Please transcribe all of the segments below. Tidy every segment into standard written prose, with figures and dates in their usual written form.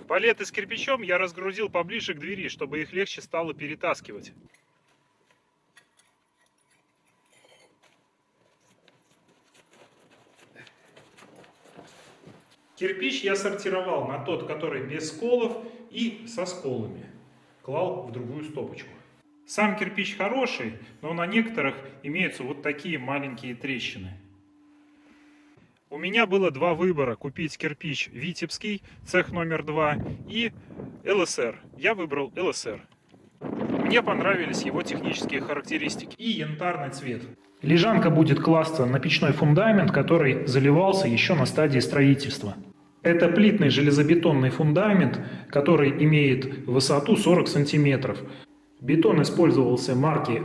Палеты с кирпичом я разгрузил поближе к двери, чтобы их легче стало перетаскивать. Кирпич я сортировал на тот, который без сколов и со сколами. Клал в другую стопочку. Сам кирпич хороший, но на некоторых имеются вот такие маленькие трещины. У меня было два выбора: купить кирпич Витебский, цех номер 2, и ЛСР. Я выбрал ЛСР. Мне понравились его технические характеристики и янтарный цвет. Лежанка будет класться на печной фундамент, который заливался еще на стадии строительства. Это плитный железобетонный фундамент, который имеет высоту 40 см. Бетон использовался марки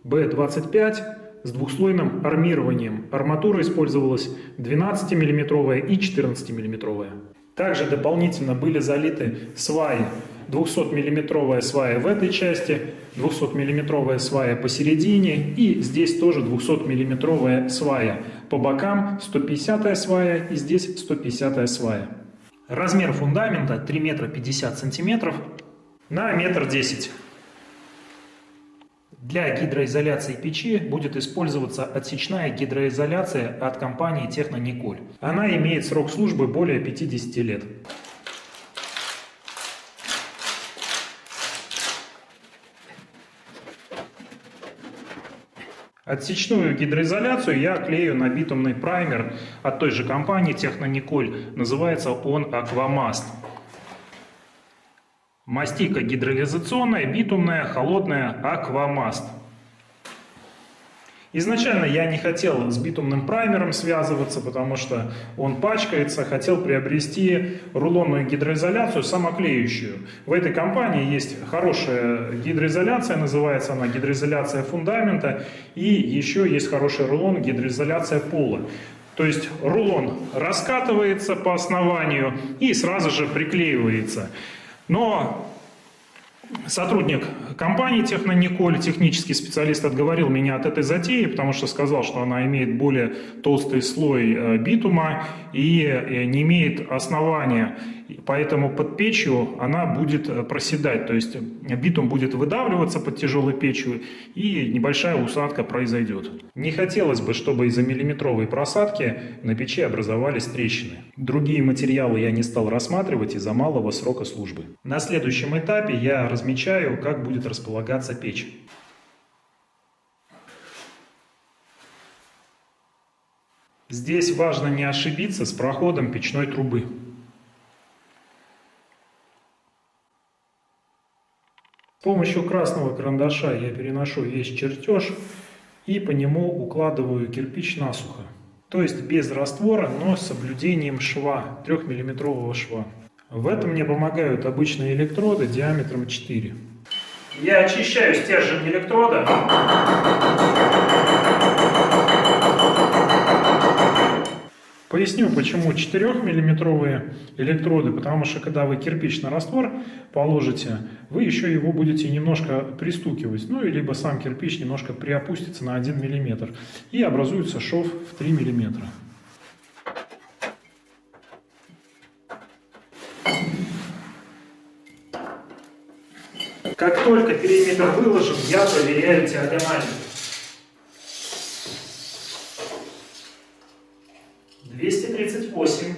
B25 с двухслойным армированием. Арматура использовалась 12 мм и 14 мм. Также дополнительно были залиты сваи. 200-мм свая в этой части, 200-мм свая посередине и здесь тоже 200-мм свая. По бокам 150 свая и здесь 150 свая. Размер фундамента 3 метра 50 сантиметров на метр 10. Для гидроизоляции печи будет использоваться отсечная гидроизоляция от компании Технониколь. Она имеет срок службы более 50 лет. Отсечную гидроизоляцию я клею на битумный праймер от той же компании Технониколь. Называется он Аквамаст. Мастика гидроизоляционная, битумная, холодная, Аквамаст. Изначально я не хотел с битумным праймером связываться, потому что он пачкается. Хотел приобрести рулонную гидроизоляцию самоклеющую. В этой компании есть хорошая гидроизоляция, называется она гидроизоляция фундамента. И еще есть хороший рулон гидроизоляция пола. То есть рулон раскатывается по основанию и сразу же приклеивается. Но сотрудник компании Технониколь, технический специалист, отговорил меня от этой затеи, потому что сказал, что она имеет более толстый слой битума и не имеет основания. Поэтому под печью она будет проседать, то есть битум будет выдавливаться под тяжелой печью и небольшая усадка произойдет. Не хотелось бы, чтобы из-за миллиметровой просадки на печи образовались трещины. Другие материалы я не стал рассматривать из-за малого срока службы. На следующем этапе я размечаю, как будет располагаться печь. Здесь важно не ошибиться с проходом печной трубы. С помощью красного карандаша я переношу весь чертеж и по нему укладываю кирпич насухо. То есть без раствора, но с соблюдением шва, 3-миллиметрового шва. В этом мне помогают обычные электроды диаметром 4. Я очищаю стержень электрода. Поясню, почему 4-миллиметровые электроды, потому что когда вы кирпич на раствор положите, вы еще его будете немножко пристукивать, ну, либо сам кирпич немножко приопустится на 1 мм, и образуется шов в 3 мм. Как только периметр выложен, я проверяю диагональ. 238.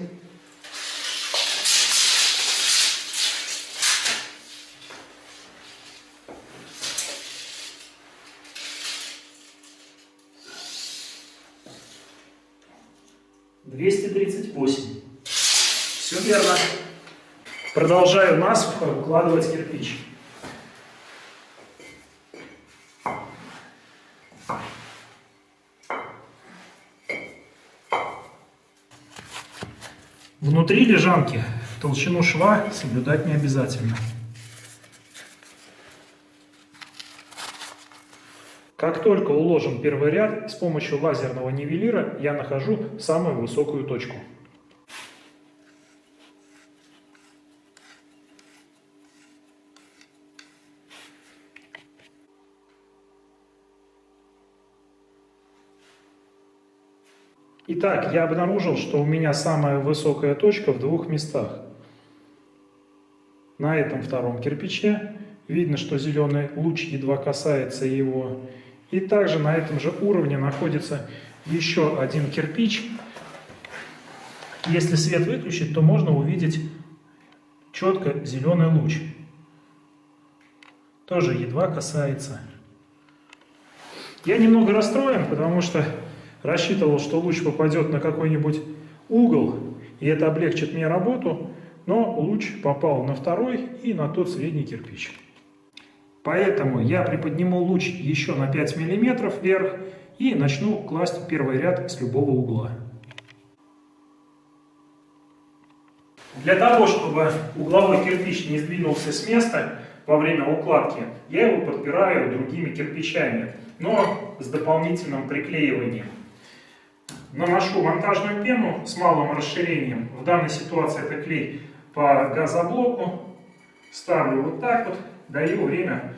238. Все верно. Продолжаю насухо укладывать кирпич. Внутри лежанки толщину шва соблюдать не обязательно. Как только уложен первый ряд, с помощью лазерного нивелира я нахожу самую высокую точку. Итак, я обнаружил, что у меня самая высокая точка в двух местах. на этом втором кирпиче. Видно, что зеленый луч едва касается его. И также на этом же уровне находится еще один кирпич. Если свет выключить, то можно увидеть четко зеленый луч. Тоже едва касается. Я немного расстроен, потому что рассчитывал, что луч попадет на какой-нибудь угол, и это облегчит мне работу, но луч попал на второй и на тот средний кирпич. Поэтому я приподниму луч еще на 5 мм вверх и начну класть первый ряд с любого угла. Для того, чтобы угловой кирпич не сдвинулся с места во время укладки, я его подпираю другими кирпичами, но с дополнительным приклеиванием. Наношу монтажную пену с малым расширением. В данной ситуации это клей по газоблоку. Ставлю вот так вот, даю время,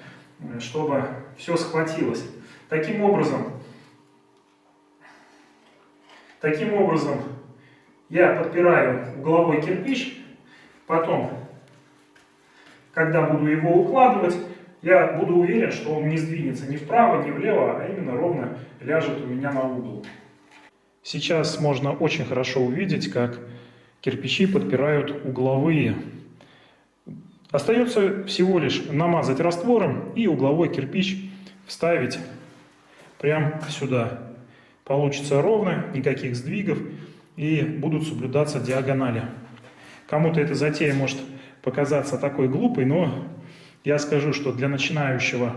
чтобы все схватилось. Таким образом я подпираю угловой кирпич, потом, когда буду его укладывать, я буду уверен, что он не сдвинется ни вправо, ни влево, а именно ровно ляжет у меня на угол. Сейчас можно очень хорошо увидеть, как кирпичи подпирают угловые. Остается всего лишь намазать раствором и угловой кирпич вставить прямо сюда. Получится ровно, никаких сдвигов, и будут соблюдаться диагонали. Кому-то эта затея может показаться такой глупой, но я скажу, что для начинающего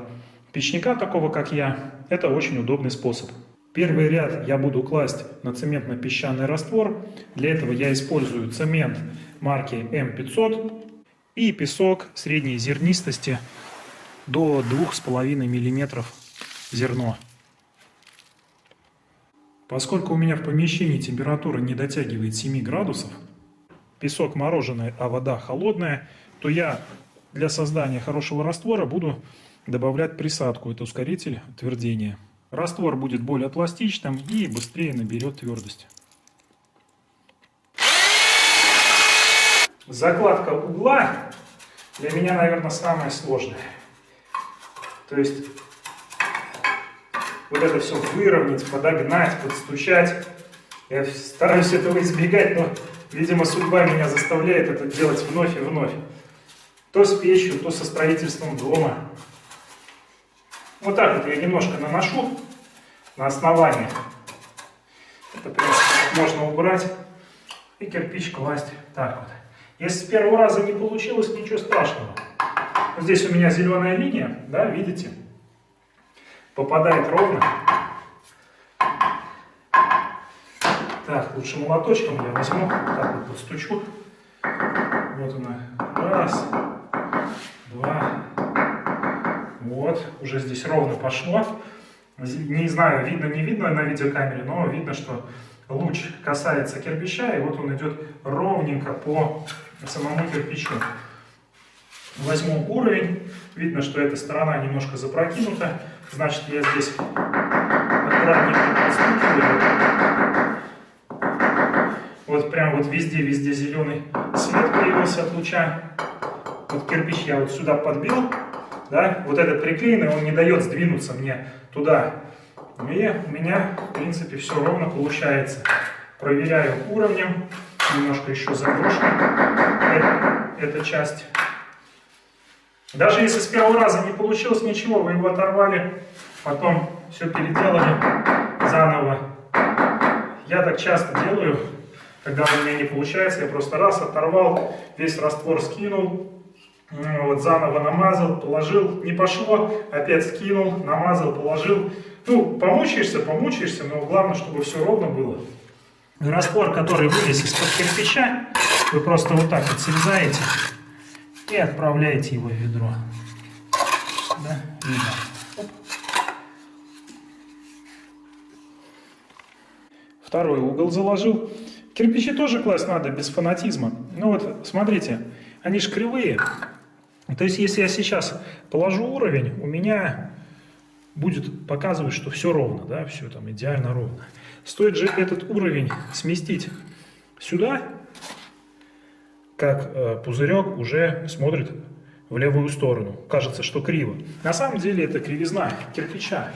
печника, такого как я, это очень удобный способ. Первый ряд я буду класть на цементно-песчаный раствор. Для этого я использую цемент марки М500 и песок средней зернистости до 2,5 мм зерно. Поскольку у меня в помещении температура не дотягивает 7 градусов, песок мороженый, а вода холодная, то я для создания хорошего раствора буду добавлять присадку, это ускоритель твердения. Раствор будет более пластичным и быстрее наберет твердость. Закладка угла для меня, наверное, самая сложная. То есть вот это все выровнять, подогнать, подстучать. Я стараюсь этого избегать, но, видимо, судьба меня заставляет это делать вновь и вновь. То с печью, то со строительством дома. Вот так вот я немножко наношу на основание. Это, в принципе, можно убрать и кирпич класть так вот. Если с первого раза не получилось, ничего страшного. Вот здесь у меня зеленая линия, да, видите? Попадает ровно. Так, лучше молоточком я возьму, так вот подстучу. Вот она. Раз, два. Вот, уже здесь ровно пошло. Не знаю, видно, не видно на видеокамере, но видно, что луч касается кирпича, и вот он идет ровненько по самому кирпичу. Возьму уровень, видно, что эта сторона немножко запрокинута, значит, я здесь аккуратненько подстукиваю. Вот прям вот везде зеленый свет появился от луча. Вот кирпич я вот сюда подбил, да, вот этот приклеенный, он не дает сдвинуться мне туда. И у меня, в принципе, все ровно получается. Проверяю уровнем, немножко еще заброшу эту часть. Даже если с первого раза не получилось ничего, вы его оторвали, потом все переделали заново. Я так часто делаю, когда у меня не получается, я просто раз оторвал, весь раствор скинул, вот заново намазал, положил, не пошло, опять скинул, намазал, положил. Ну, помучаешься, но главное, чтобы все ровно было. Раствор, который вылез из-под кирпича, вы просто вот так вот срезаете и отправляете его в ведро. Да? Видно. Второй угол заложил. Кирпичи тоже класть надо без фанатизма. Ну вот, смотрите, они же кривые. То есть, если я сейчас положу уровень, у меня будет показывать, что все ровно, да, все там идеально ровно. Стоит же этот уровень сместить сюда, как пузырек уже смотрит в левую сторону. Кажется, что криво. На самом деле это кривизна кирпича,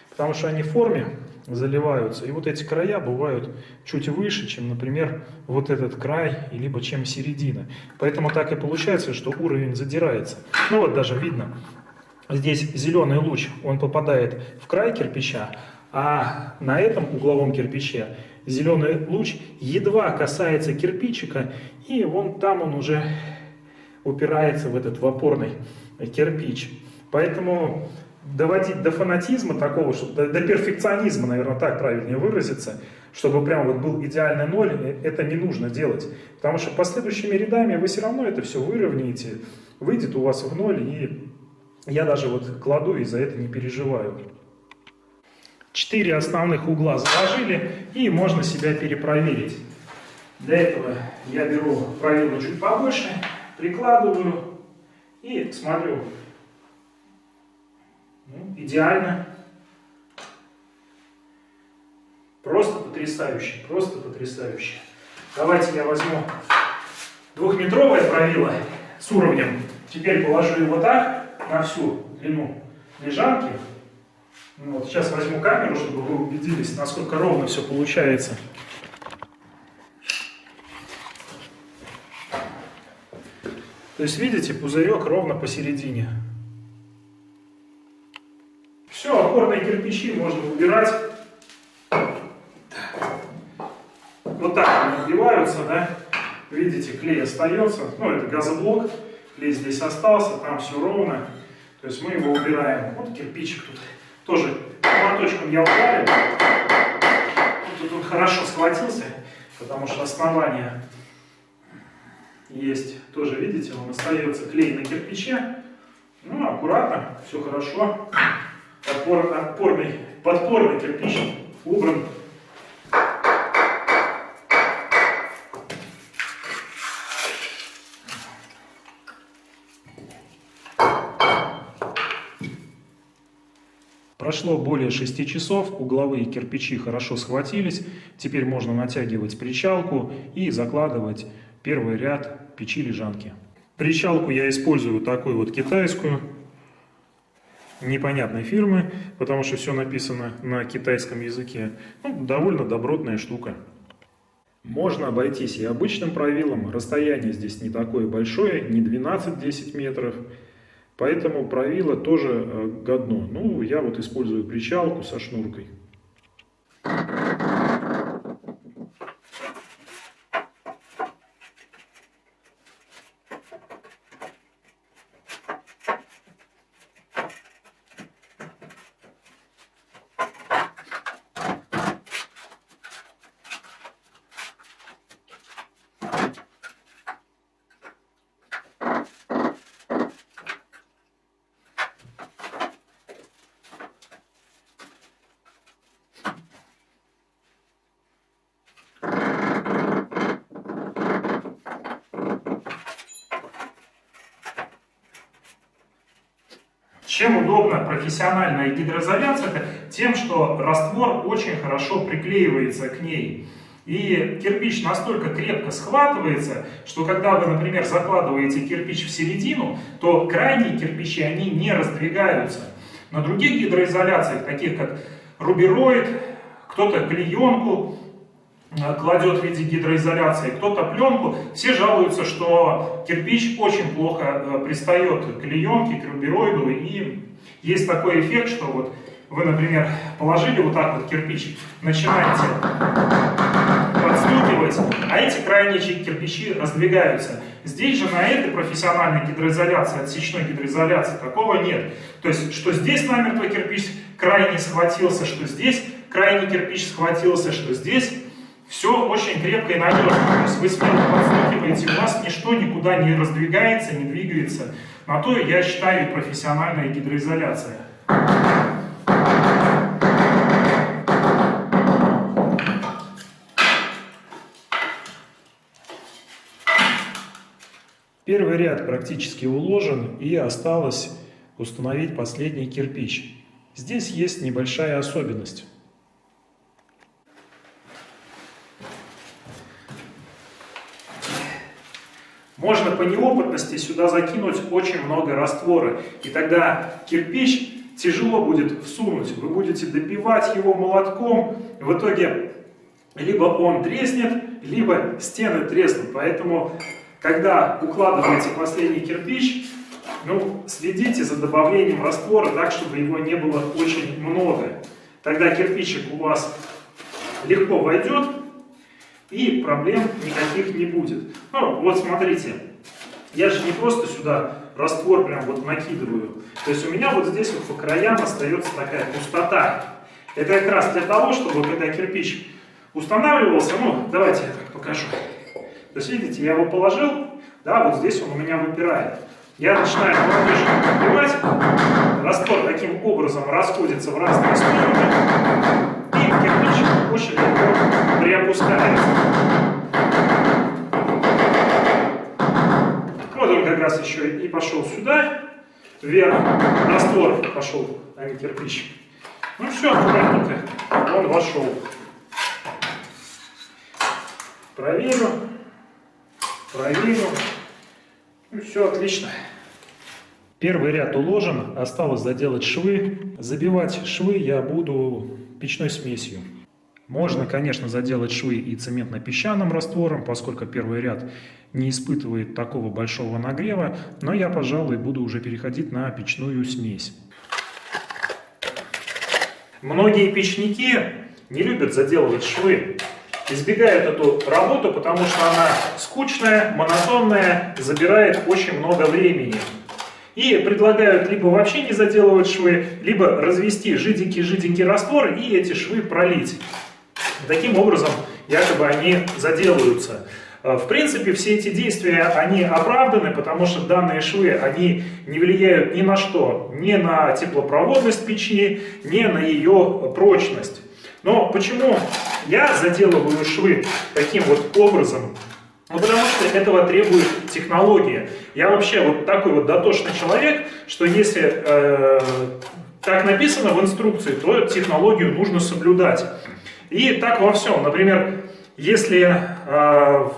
потому что они в форме заливаются. И вот эти края бывают чуть выше, чем, например, вот этот край, либо чем середина. Поэтому так и получается, что уровень задирается. Ну вот даже видно, здесь зеленый луч, он попадает в край кирпича, а на этом угловом кирпиче зеленый луч едва касается кирпичика, и вон там он уже упирается в этот в опорный кирпич. Поэтому доводить до фанатизма такого, чтобы, до перфекционизма, наверное, так правильнее выразиться, чтобы прям вот был идеальный ноль, это не нужно делать. Потому что последующими рядами вы все равно это все выровняете, выйдет у вас в ноль, и я даже вот кладу и за это не переживаю. 4 основных угла заложили, и можно себя перепроверить. Для этого я беру правило чуть побольше, прикладываю и смотрю. Ну, идеально. Просто потрясающе, просто потрясающе. Давайте я возьму 2-метровое правило с уровнем. Теперь положу его так на всю длину лежанки. Ну, вот сейчас возьму камеру, чтобы вы убедились, насколько ровно все получается. То есть, видите, пузырек ровно посередине. Все, опорные кирпичи можно убирать. Вот так они отбиваются, да? Видите, клей остается. Ну, это газоблок. Клей здесь остался, там все ровно. То есть мы его убираем. Вот кирпичик тут тоже молоточком я ударил. Вот тут он хорошо схватился, потому что основание есть. Тоже, видите, он остается клей на кирпиче. Ну, аккуратно, все хорошо. Подпорный кирпич убран. Прошло более 6 часов, угловые кирпичи хорошо схватились. Теперь можно натягивать причалку и закладывать первый ряд печи-лежанки. Причалку я использую такую вот китайскую, непонятной фирмы, потому что все написано на китайском языке. Ну, довольно добротная штука. Можно обойтись и обычным правилом. Расстояние здесь не такое большое, не 12-10 метров. Поэтому правило тоже годно. Ну, я вот использую причалку со шнуркой. Чем удобна профессиональная гидроизоляция? Это тем, что раствор очень хорошо приклеивается к ней. И кирпич настолько крепко схватывается, что когда вы, например, закладываете кирпич в середину, то крайние кирпичи, они не раздвигаются. На других гидроизоляциях, таких как рубероид, кто-то клеенку кладет в виде гидроизоляции, кто-то пленку, все жалуются, что кирпич очень плохо пристает к клеенке, к рубероиду, и есть такой эффект, что вот вы, например, положили вот так вот кирпич, начинаете подстукивать, а эти крайние кирпичи раздвигаются. Здесь же на этой профессиональной гидроизоляции, отсечной гидроизоляции, такого нет. То есть, что здесь намертво кирпич крайне схватился, что здесь крайний кирпич схватился, что здесь все очень крепко и надежно. То есть вы смело подстукиваете, у вас ничто никуда не раздвигается, не двигается. На то, я считаю, профессиональная гидроизоляция. Первый ряд практически уложен, и осталось установить последний кирпич. Здесь есть небольшая особенность. можно по неопытности сюда закинуть очень много раствора. И тогда кирпич тяжело будет всунуть. Вы будете добивать его молотком. В итоге либо он треснет, либо стены треснут. Поэтому, когда укладываете последний кирпич, следите за добавлением раствора так, чтобы его не было очень много. Тогда кирпичик у вас легко войдет и проблем никаких не будет. Вот смотрите, я же не просто сюда раствор прям вот накидываю. То есть у меня вот здесь вот по краям остается такая пустота. Это как раз для того, чтобы когда кирпич устанавливался, давайте я так покажу. То есть видите, я его положил, да, вот здесь он у меня выпирает. Я начинаю молоточком подбивать, раствор таким образом расходится в разные стороны, и кирпич очень легко приопускается. Вот он как раз еще и пошел сюда, вверх, раствор пошел, а не кирпич. Все, аккуратненько, он вошел. Проверю. Все отлично. Первый ряд уложен, осталось заделать швы. Забивать швы я буду печной смесью. Можно, конечно, заделать швы и цементно-песчаным раствором, поскольку первый ряд не испытывает такого большого нагрева, но я, пожалуй, буду уже переходить на печную смесь. Многие печники не любят заделывать швы. Избегают эту работу, потому что она скучная, монотонная, забирает очень много времени. И предлагают либо вообще не заделывать швы, либо развести жиденький раствор и эти швы пролить. Таким образом, якобы они заделываются. В принципе, все эти действия, они оправданы, потому что данные швы, они не влияют ни на что, ни на теплопроводность печи, ни на ее прочность. Но почему я заделываю швы таким вот образом? Потому что этого требует технология. Я вообще вот такой вот дотошный человек, что если так написано в инструкции, то технологию нужно соблюдать. И так во всем. Например, если в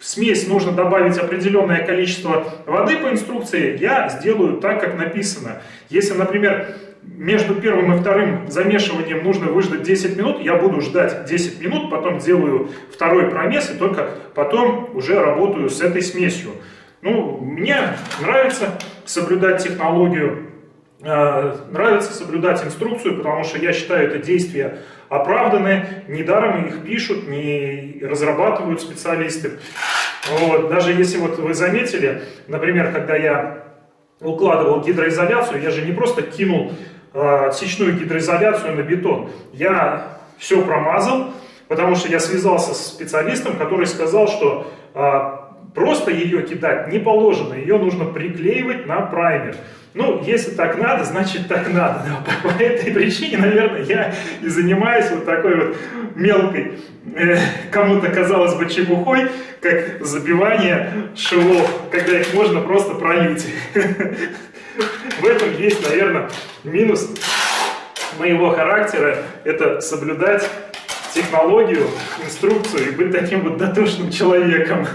смесь нужно добавить определенное количество воды по инструкции, я сделаю так, как написано. Если, например, между первым и вторым замешиванием нужно выждать 10 минут, я буду ждать 10 минут, потом делаю второй промес и только потом уже работаю с этой смесью. Мне нравится соблюдать технологию, нравится соблюдать инструкцию, потому что я считаю, это действия оправданы, недаром их пишут, не разрабатывают специалисты. Даже если вы заметили, например, когда я укладывал гидроизоляцию, я же не просто кинул сечную гидроизоляцию на бетон. Я все промазал, потому что я связался с специалистом, который сказал, что просто ее кидать не положено, ее нужно приклеивать на праймер. Если так надо, значит так надо. По этой причине, наверное, я и занимаюсь вот такой вот мелкой, кому-то казалось бы чепухой, как забивание швов, когда их можно просто пролить. В этом есть, наверное, минус моего характера, это соблюдать технологию, инструкцию и быть таким вот дотошным человеком.